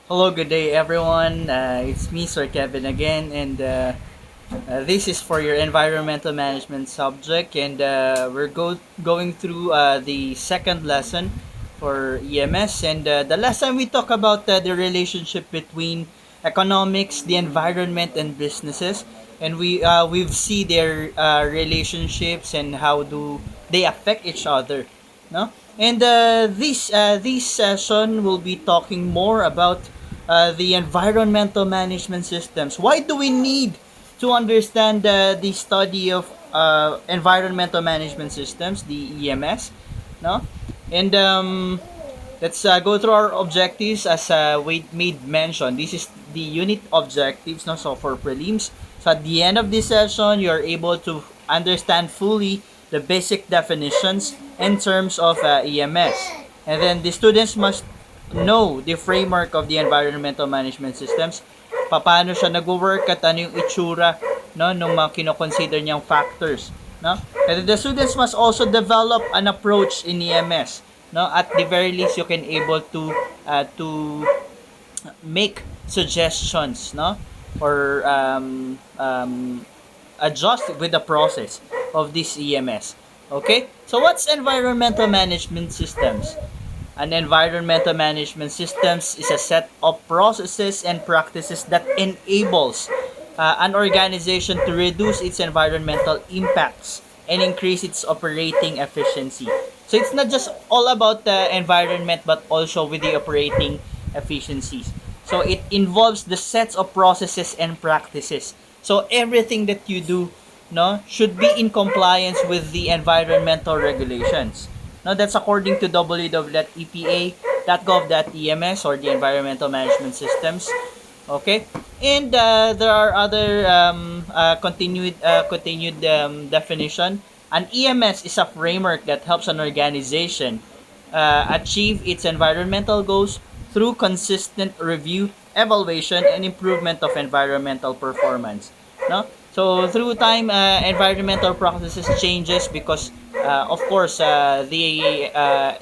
Hello, good day, everyone. It's me, Sir Kevin, again, and this is for your environmental management subject, and going through the second lesson for EMS, and the last time we talked about the relationship between economics, the environment, and businesses, and we've see their relationships and how do they affect each other, no? And this session will be talking more about the environmental management systems. Why do we need to understand the study of environmental management systems, the EMS, no? And let's go through our objectives as we made mention. This is the unit objectives, no? So for prelims, so at the end of this session, you're able to understand fully the basic definitions and terms of EMS. And then the students must know the framework of the environmental management systems, paano siya nag-work at ano yung itsura, no, nung mga kino-consider niyang factors, no? And the students must also develop an approach in EMS, no? At the very least, you can able to make suggestions, no? Or adjust with the process of this EMS. Okay? So what's environmental management systems? An environmental management systems is a set of processes and practices that enables an organization to reduce its environmental impacts and increase its operating efficiency. So it's not just all about the environment but also with the operating efficiencies. So it involves the sets of processes and practices. So everything that you do, no, should be in compliance with the environmental regulations. No, that's according to www.epa.gov.ems or the environmental management systems. Okay, and there are other continued definition. An EMS is a framework that helps an organization achieve its environmental goals through consistent review, evaluation, and improvement of environmental performance. No, so through time, environmental practices changes because, of course, the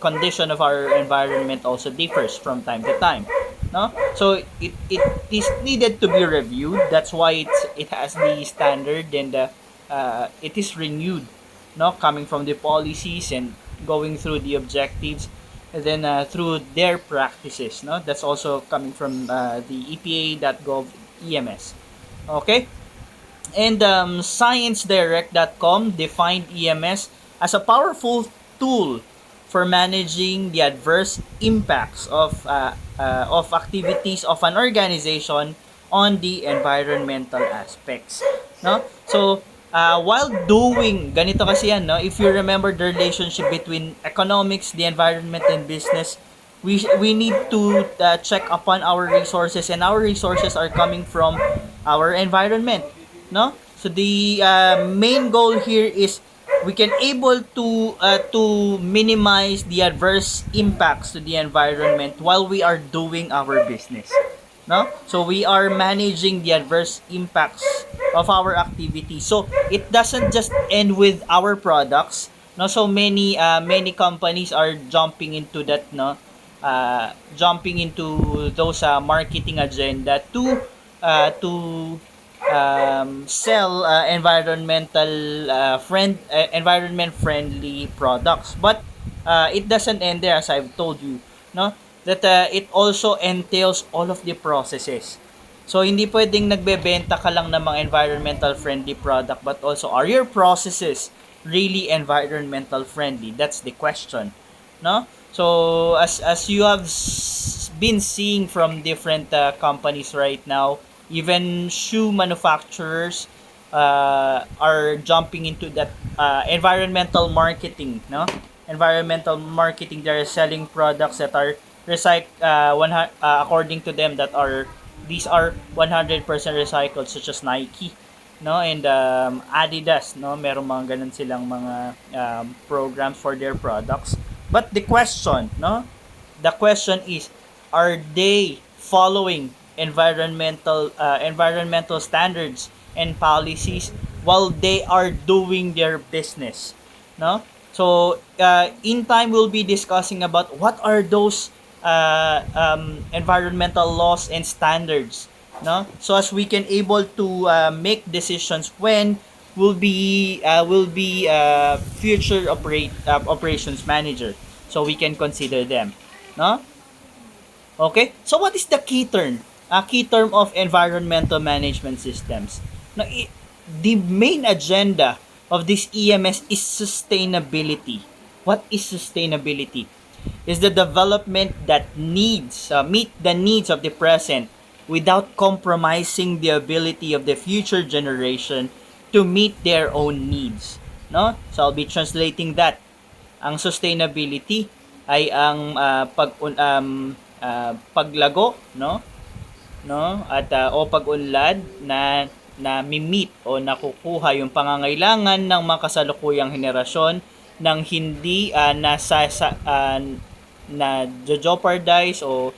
condition of our environment also differs from time to time. No, so it is needed to be reviewed. That's why it has the standard and it is renewed. No, coming from the policies and going through the objectives, and then through their practices. No, that's also coming from the EPA.gov EMS. Okay, and ScienceDirect.com defined EMS as a powerful tool for managing the adverse impacts of activities of an organization on the environmental aspects. No? So, while doing, ganito kasi yan, no? If you remember the relationship between economics, the environment, and business, we need to check upon our resources, and our resources are coming from our environment, no? So the main goal here is we can able to minimize the adverse impacts to the environment while we are doing our business, no? So we are managing the adverse impacts of our activity. So it doesn't just end with our products, no? So many companies are jumping into that, no? Jumping into those marketing agenda to sell environment friendly products, but it doesn't end there, as I've told you, no, that it also entails all of the processes. So hindi pwedeng nagbebenta ka lang ng mga environmental friendly product, but also are your processes really environmental friendly? That's the question, no? So as you have been seeing from different companies right now, even shoe manufacturers are jumping into that environmental marketing, no? Environmental marketing. They're selling products that are according to them, that are these are 100% recycled, such as Nike, no? And Adidas, no? Merong mga ganun silang mga programs for their products. But the question, no? The question is, are they following environmental standards and policies while they are doing their business, no? So in time we'll be discussing about what are those environmental laws and standards, no, so as we can able to make decisions when will be future operations manager, so we can consider them, no. Okay, so what is the key term? A key term of environmental management systems. Now, the main agenda of this EMS is sustainability. What is sustainability? Is the development that needs meet the needs of the present without compromising the ability of the future generation to meet their own needs. No? So I'll be translating that. Ang sustainability ay ang paglago, no, at o pag-unlad na mi-meet o nakukuha yung pangangailangan ng mga kasalukuyang henerasyon ng hindi na jeopardize o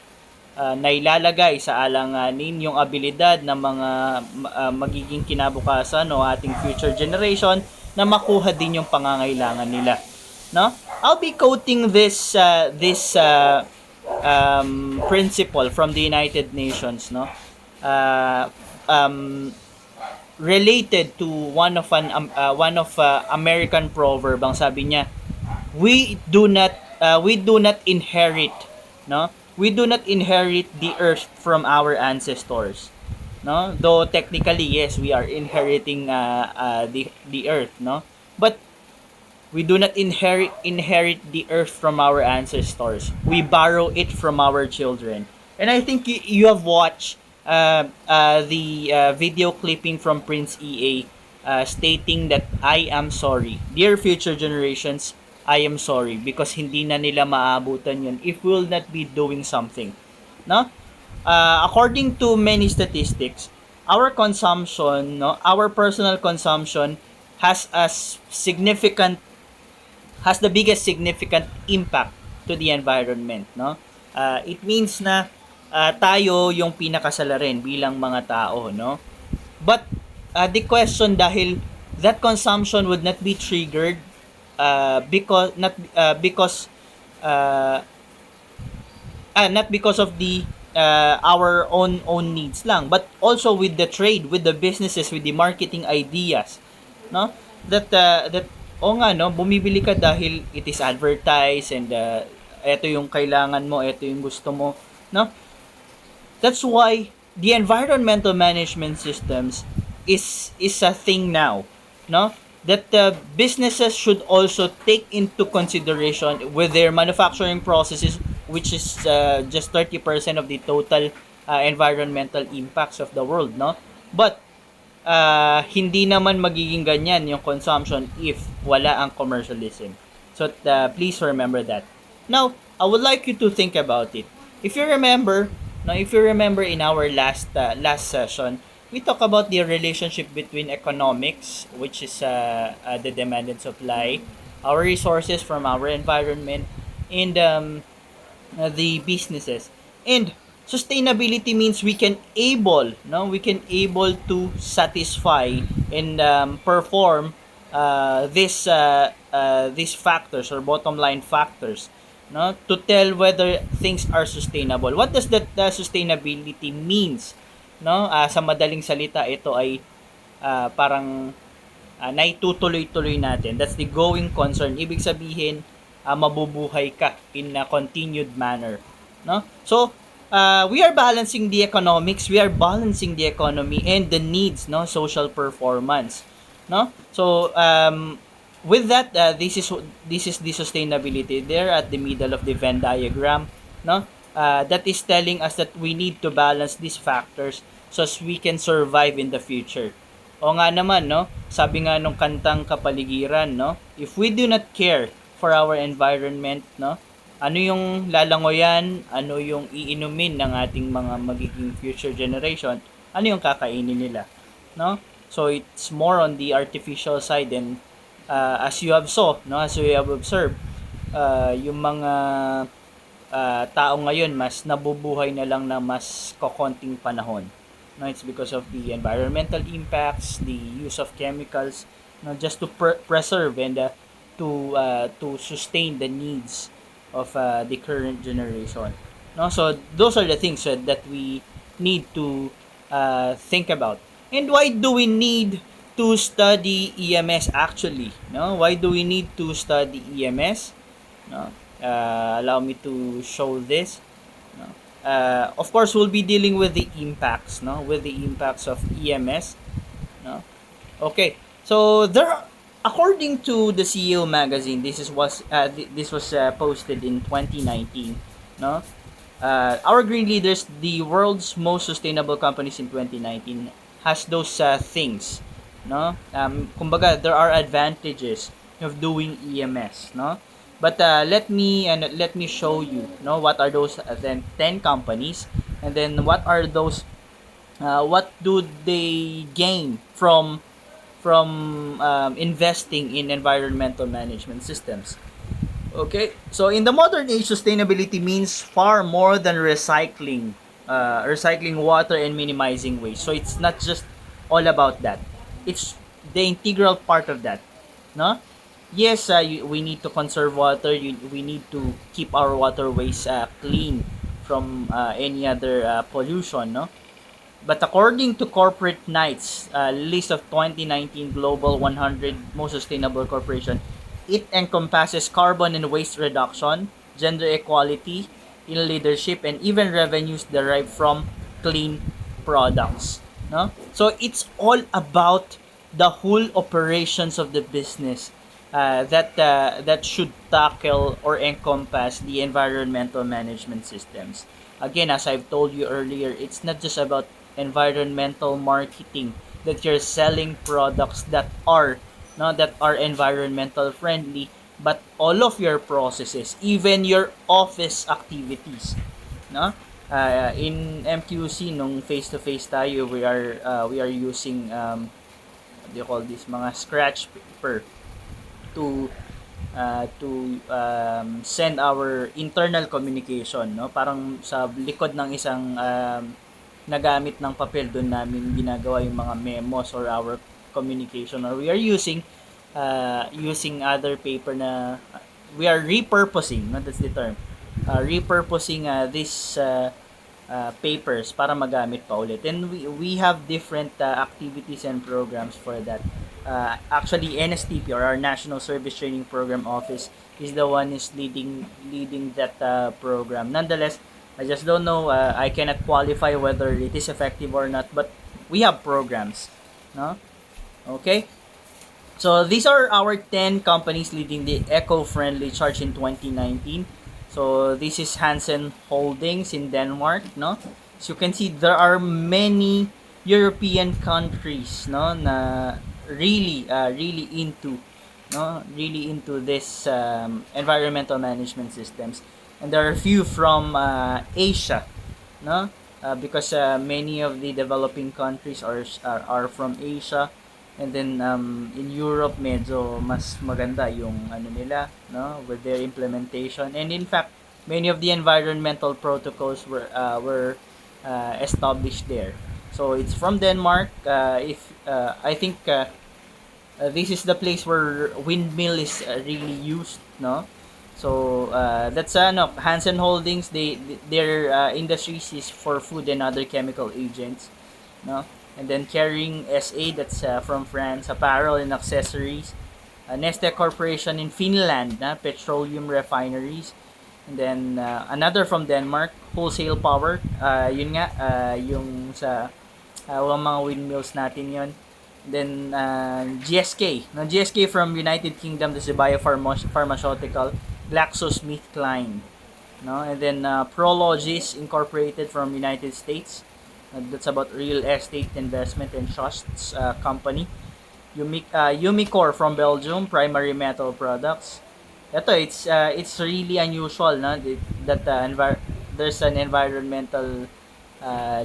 nailalagay sa alanganin yung abilidad ng mga magiging kinabukasan o ating future generation na makuha din yung pangangailangan nila, no. I'll be quoting this principle from the United Nations, no, uh, um, related to one of American proverb. Ang sabi niya, we do not inherit, no, we do not inherit the earth from our ancestors, no, though technically yes, we are inheriting the earth, no, but we do not inherit the earth from our ancestors. We borrow it from our children. And I think you have watched the video clipping from Prince EA stating that I am sorry. Dear future generations, I am sorry because hindi na nila maabutan yun if we will not be doing something. No? According to many statistics, our consumption, no, our personal consumption has the biggest significant impact to the environment, no. It means na tayo yung pinakasala rin bilang mga tao, no. But the question, dahil that consumption would not be triggered because not because of the our own needs lang, but also with the trade, with the businesses, with the marketing ideas, no, that o nga, no, bumibili ka dahil it is advertised and ito yung kailangan mo, ito yung gusto mo, no. That's why the environmental management systems is a thing now, no, that businesses should also take into consideration with their manufacturing processes, which is just 30% of the total environmental impacts of the world, no. But hindi naman magiging ganyan yung consumption if wala ang commercialism. So please remember that. Now, I would like you to think about it. If you remember in our last session, we talk about the relationship between economics, which is the demand and supply, our resources from our environment, and the businesses. And sustainability means we can able to satisfy and perform these factors or bottom line factors, no, to tell whether things are sustainable. What does that sustainability means, no? Sa madaling salita, ito ay parang naitutuloy-tuloy natin. That's the going concern. Ibig sabihin, mabubuhay ka in a continued manner, no? So we are balancing the economics, we are balancing the economy and the needs, no, social performance, no. So with that, this is the sustainability there at the middle of the Venn diagram, no. That is telling us that we need to balance these factors so as we can survive in the future. O nga naman, no, sabi nga nung kantang Kapaligiran, no, if we do not care for our environment, no, ano yung lalangoyan, ano yung iinumin ng ating mga magiging future generation, ano yung kakainin nila, no? So it's more on the artificial side, and as you have observed, yung mga tao ngayon mas nabubuhay na lang na mas kokonting panahon, no. It's because of the environmental impacts, the use of chemicals, no, just to preserve and to sustain the needs of the current generation. no? So those are the things that we need to think about. And why do we need to study EMS actually? No, why do we need to study EMS? No, allow me to show this. No, of course, we'll be dealing with the impacts. No, with the impacts of EMS. No, okay. So according to the CEO magazine, this was posted in 2019. No, our green leaders, the world's most sustainable companies in 2019, has those things, no? Kumbaga, there are advantages of doing EMS, no? But let me show you, no, what are those then 10 companies, and then what do they gain from investing in environmental management systems. Okay, so in the modern age, sustainability means far more than recycling water and minimizing waste. So it's not just all about that. It's the integral part of that. No? Yes, we need to conserve water. We need to keep our waterways clean from any other pollution. No? But according to Corporate Knights list of 2019 Global 100 Most Sustainable Corporation, it encompasses carbon and waste reduction, gender equality in leadership, and even revenues derived from clean products. No? So it's all about the whole operations of the business that should tackle or encompass the environmental management systems. Again, as I've told you earlier, it's not just about environmental marketing, that you're selling products that are environmental friendly, but all of your processes, even your office activities, no? In MQC, nung face to face tayo, we are using what do you call this, mga scratch paper to send our internal communication, no? Parang sa likod ng isang nagamit ng papel, doon namin ginagawa yung mga memos or our communication, or we are using other paper na we are repurposing, no? That's the term, repurposing this papers para magamit pa ulit. And we have different activities and programs for that. Actually, NSTP, or our National Service Training Program Office, is the one is leading that program. Nonetheless, I just don't know. I cannot qualify whether it is effective or not, but we have programs, no? Okay. So these are our 10 companies leading the eco-friendly charge in 2019. So this is Hansen Holdings in Denmark, no? So you can see there are many European countries, no, na really into this environmental management systems. And there are a few from Asia, no? Because many of the developing countries are from Asia. And then in Europe, medyo mas maganda yung ano nila, no, with their implementation. And in fact, many of the environmental protocols were established there. So it's from Denmark. If I think this is the place where windmill is really used, no. So that's Hansen Holdings. Their industries is for food and other chemical agents, no. And then Kering SA, that's from France, apparel and accessories. Neste Corporation in Finland, petroleum refineries. And then another from Denmark, Wholesale Power. Yun nga, yung sa mga windmills natin yun. Then GSK. No, GSK from United Kingdom, this is biopharmaceutical. GlaxoSmithKline. No? And then Prologis Incorporated from United States. That's about real estate investment and trusts company. Umicore from Belgium, primary metal products. Ito, it's really unusual, no? That there's an environmental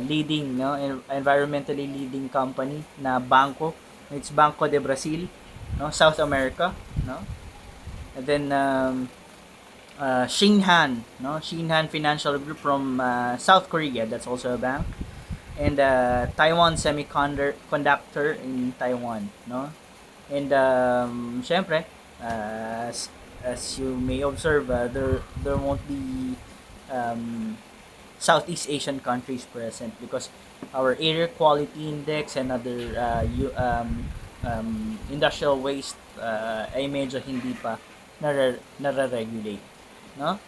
leading, no, environmentally leading company na banko. It's Banco de Brasil, no, South America, no. And then Shinhan, no, Shinhan Financial Group from South Korea. That's also a bank. And Taiwan Semiconductor in Taiwan, no? And syempre, as you may observe, there won't be Southeast Asian countries present, because our air quality index and other industrial waste ay medyo hindi pa nare-regulate, no?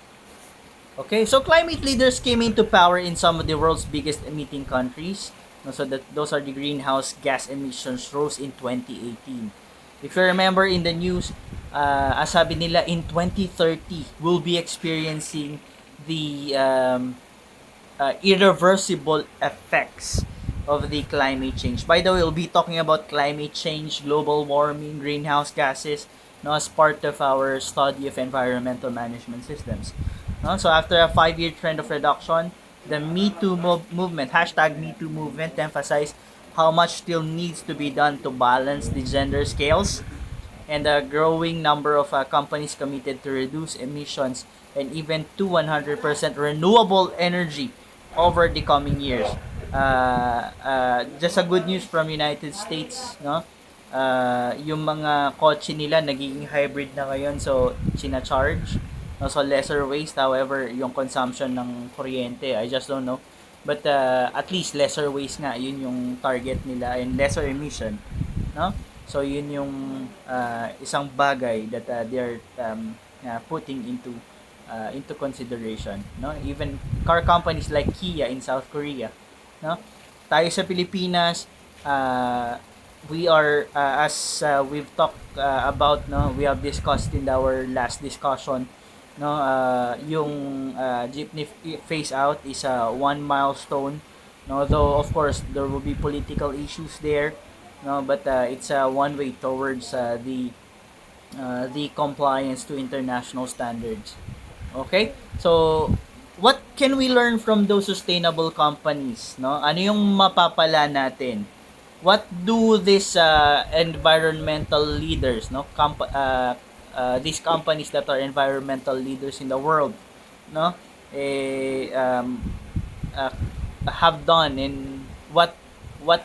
Okay, so climate leaders came into power in some of the world's biggest emitting countries. No, so that those are the greenhouse gas emissions rose in 2018. If you remember in the news, sabi nila in 2030 we'll be experiencing the irreversible effects of the climate change. By the way, we'll be talking about climate change, global warming, greenhouse gases, no, as part of our study of environmental management systems. No? So after a 5-year trend of reduction, the Me Too movement, hashtag Me Too movement, emphasized how much still needs to be done to balance the gender scales, and a growing number of companies committed to reduce emissions and even to 100% renewable energy over the coming years. Just a good news from United States, no? Yung mga kotse nila nagiging hybrid na ngayon, so sina-charge, no? So lesser waste. However, yung consumption ng kuryente, I just don't know. But at least lesser waste nga, yun yung target nila, and lesser emission, no? So yun yung isang bagay that they are putting into consideration, no? Even car companies like Kia in South Korea, no? Tayo sa Pilipinas, we are as we've talked about, no, we have discussed in our last discussion, no, yung jeepney phase out is one milestone, no, though of course there will be political issues there, no, but it's one way towards the compliance to international standards. Okay, so what can we learn from those sustainable companies, no? Ano yung mapapala natin? What do these environmental leaders, no, these companies that are environmental leaders in the world, no, eh, uh, have done, and what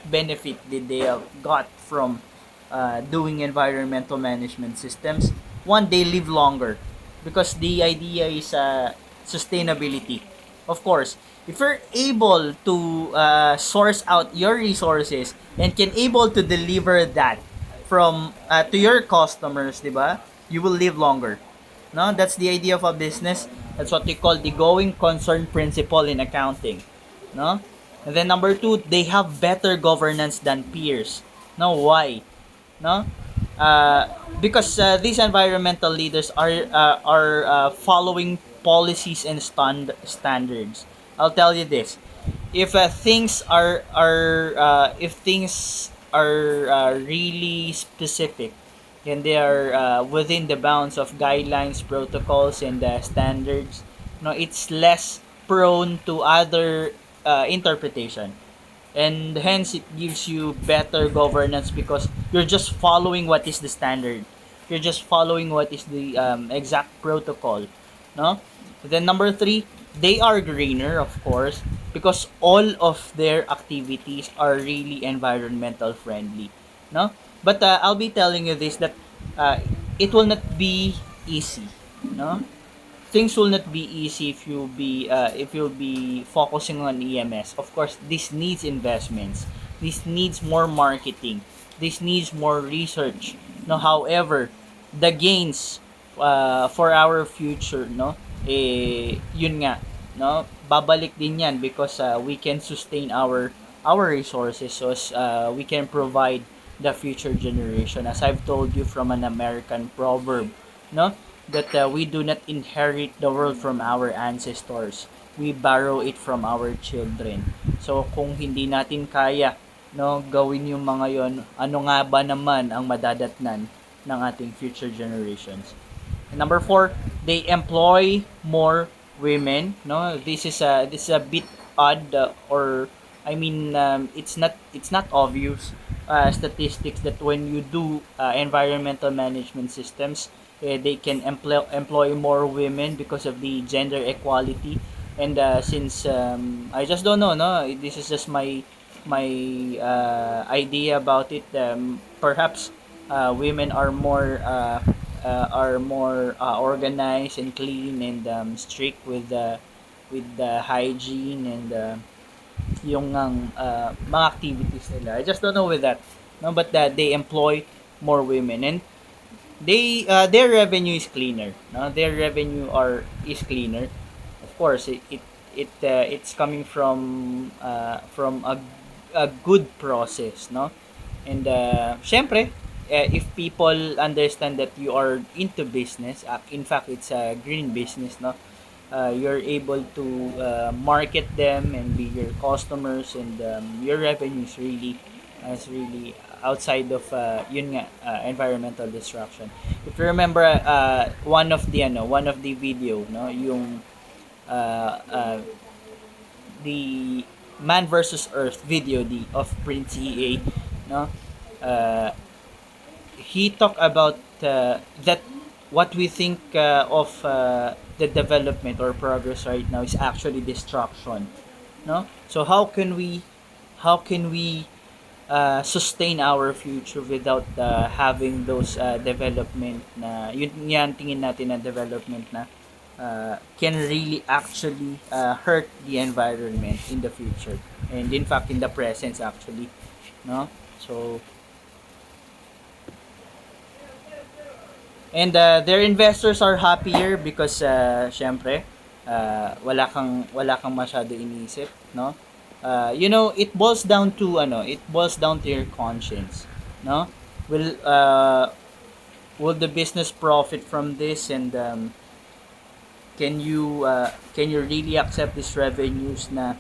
benefit did they have got from doing environmental management systems? One, they live longer, because the idea is sustainability. Of course, if you're able to source out your resources and can able to deliver that from to your customers, di ba? You will live longer. No, that's the idea of a business. That's what we call the going concern principle in accounting. No, and then number two, they have better governance than peers. No, why? No, uh, because these environmental leaders are following policies and standards. I'll tell you this: if things are really specific, and they are within the bounds of guidelines, protocols, and standards, no, it's less prone to other interpretation, and hence it gives you better governance, because you're just following what is the standard, you're just following what is the exact protocol, no. Then number three, they are greener, of course, because all of their activities are really environmental friendly, no. But I'll be telling you this, that uh, it will not be easy, no. Things will not be easy if you'll be focusing on EMS. Of course, this needs investments. This needs more marketing. This needs more research. No, however, the gains for our future, no, yun nga, no, babalik din yan, because we can sustain our resources, so we can provide the future generation, as I've told you from an American proverb, no, that we do not inherit the world from our ancestors. We borrow it from our children. So kung hindi natin kaya, no, gawin yung mga yon, ano nga ba naman ang madadatnan ng ating future generations? And number four, they employ more women. No, this is a bit odd, or I mean, it's not obvious statistics that when you do environmental management systems, they can employ more women because of the gender equality. And since I just don't know, no, this is just my idea about it. Perhaps women are more organized and clean and strict with with the hygiene and yung mga activities nila. I just don't know with that. No, but that they employ more women, and their revenue is cleaner. No, their revenue are is cleaner. Of course, it's coming from a good process, no? And syempre, if people understand that you are into business, in fact, it's a green business, no? You're able to market them and be your customers, and your revenue is really outside of yun nga, environmental destruction. If you remember one of the video, no, yung uh, the Man versus Earth video of Prince EA, no, uh, he talked about that what we think of the development or progress right now is actually destruction, no. So how can we sustain our future without having those development na yun yan tingin natin na development na can really actually hurt the environment in the future, and in fact in the present actually, no. So and their investors are happier because syempre wala kang masyado iniisip, no. It boils down to your conscience, no. Will the business profit from this, and can you really accept these revenues na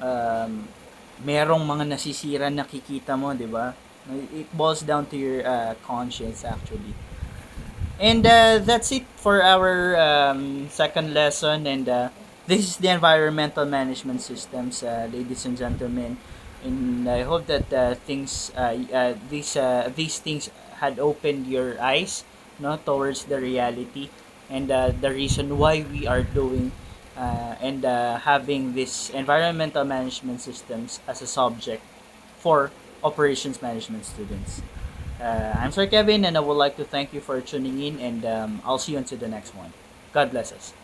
um, merong mga nasisira na nakikita mo, 'di ba? It boils down to your conscience actually. And that's it for our second lesson. And this is the environmental management systems, ladies and gentlemen. And I hope that these things had opened your eyes, no, towards the reality, and the reason why we are doing and having this environmental management systems as a subject for operations management students. I'm Sir Kevin, and I would like to thank you for tuning in, and I'll see you until the next one. God bless us.